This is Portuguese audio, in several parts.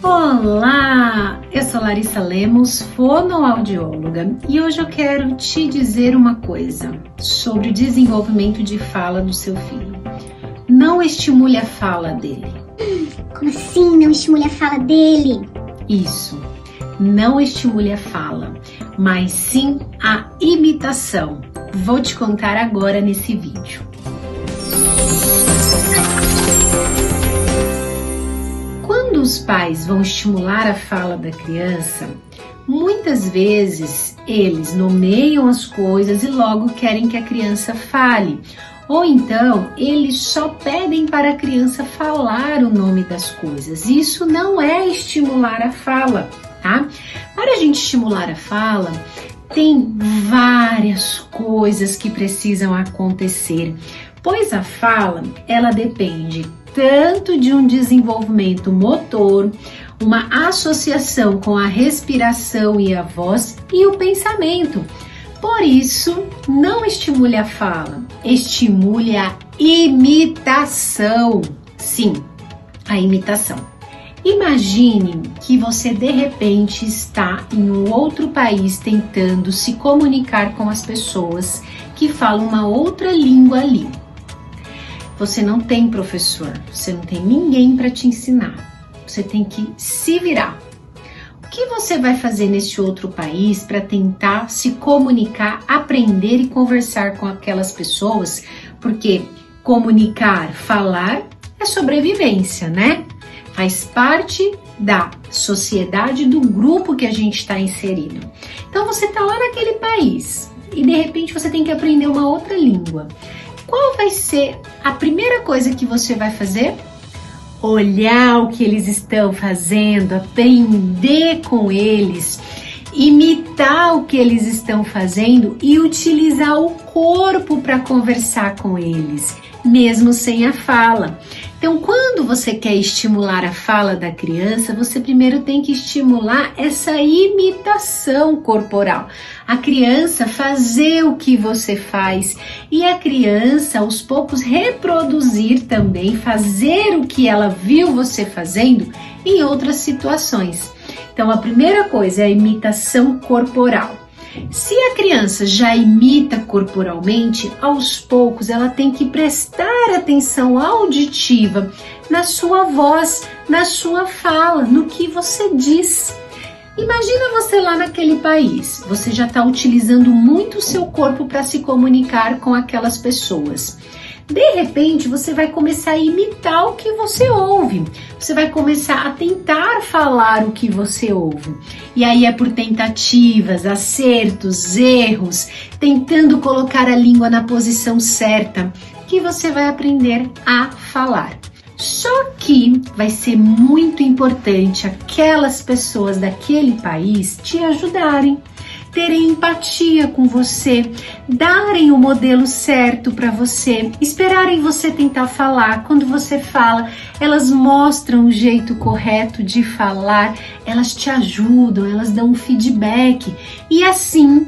Olá, eu sou Larissa Lemos, fonoaudióloga, e hoje eu quero te dizer uma coisa sobre o desenvolvimento de fala do seu filho. Não estimule a fala dele. Como assim não estimule a fala dele? Isso, não estimule a fala, mas sim a imitação. Vou te contar agora nesse vídeo. Quando os pais vão estimular a fala da criança, muitas vezes eles nomeiam as coisas e logo querem que a criança fale. Ou então, eles só pedem para a criança falar o nome das coisas. Isso não é estimular a fala, tá? Para a gente estimular a fala, tem várias coisas que precisam acontecer, pois a fala, ela depende tanto de um desenvolvimento motor, uma associação com a respiração e a voz e o pensamento. Por isso, não estimule a fala, estimule a imitação. Sim, a imitação. Imagine que você de repente está em um outro país tentando se comunicar com as pessoas que falam uma outra língua ali. Você não tem professor, você não tem ninguém para te ensinar. Você tem que se virar. O que você vai fazer nesse outro país para tentar se comunicar, aprender e conversar com aquelas pessoas? Porque comunicar, falar é sobrevivência, né? Faz parte da sociedade, do grupo que a gente está inserido. Então você está lá naquele país e de repente você tem que aprender uma outra língua. Qual vai ser a primeira coisa que você vai fazer? Olhar o que eles estão fazendo, aprender com eles, imitar o que eles estão fazendo e utilizar o corpo para conversar com eles, mesmo sem a fala. Então, quando você quer estimular a fala da criança, você primeiro tem que estimular essa imitação corporal. A criança fazer o que você faz e a criança, aos poucos, reproduzir também, fazer o que ela viu você fazendo em outras situações. Então, a primeira coisa é a imitação corporal. Se a criança já imita corporalmente, aos poucos ela tem que prestar atenção auditiva na sua voz, na sua fala, no que você diz. Imagina você lá naquele país, você já está utilizando muito o seu corpo para se comunicar com aquelas pessoas. De repente, você vai começar a imitar o que você ouve. Você vai começar a tentar falar o que você ouve. E aí é por tentativas, acertos, erros, tentando colocar a língua na posição certa, que você vai aprender a falar. Só que vai ser muito importante aquelas pessoas daquele país te ajudarem, terem empatia com você, darem o modelo certo para você, esperarem você tentar falar. Quando você fala, elas mostram o jeito correto de falar, elas te ajudam, elas dão um feedback. E assim,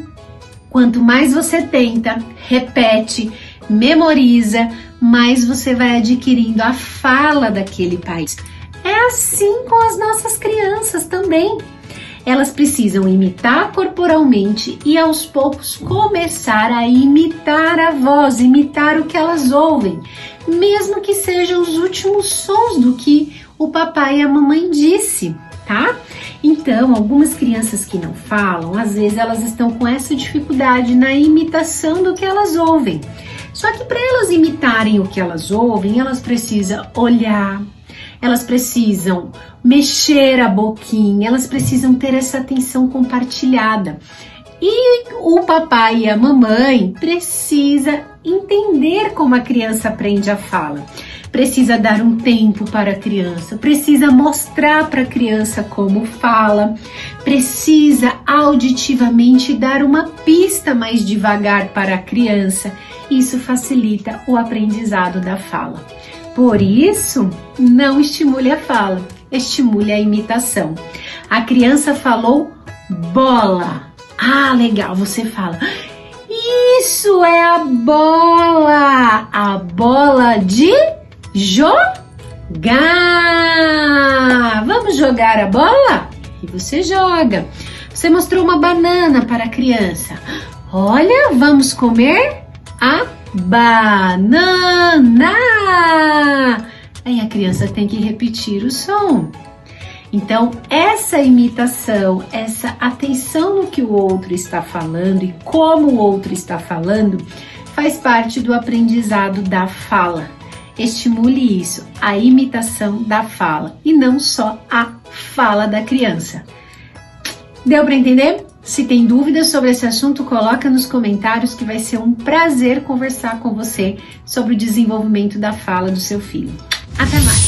quanto mais você tenta, repete, memoriza, mais você vai adquirindo a fala daquele país. É assim com as nossas crianças também. Elas precisam imitar corporalmente e aos poucos começar a imitar a voz, imitar o que elas ouvem, mesmo que sejam os últimos sons do que o papai e a mamãe disse, tá? Então, algumas crianças que não falam, às vezes elas estão com essa dificuldade na imitação do que elas ouvem. Só que para elas imitarem o que elas ouvem, elas precisam olhar, elas precisam mexer a boquinha, elas precisam ter essa atenção compartilhada. E o papai e a mamãe precisa entender como a criança aprende a fala. Precisa dar um tempo para a criança, precisa mostrar para a criança como fala, precisa auditivamente dar uma pista mais devagar para a criança. Isso facilita o aprendizado da fala. Por isso, não estimule a fala, estimule a imitação. A criança falou bola. Ah, legal, você fala. Isso é a bola de jogar. Gá! Vamos jogar a bola? E você joga. Você mostrou uma banana para a criança. Olha, vamos comer a banana. Aí a criança tem que repetir o som. Então, essa imitação, essa atenção no que o outro está falando e como o outro está falando, faz parte do aprendizado da fala. Estimule isso, a imitação da fala e não só a fala da criança. Deu para entender? Se tem dúvidas sobre esse assunto, coloca nos comentários que vai ser um prazer conversar com você sobre o desenvolvimento da fala do seu filho. Até mais!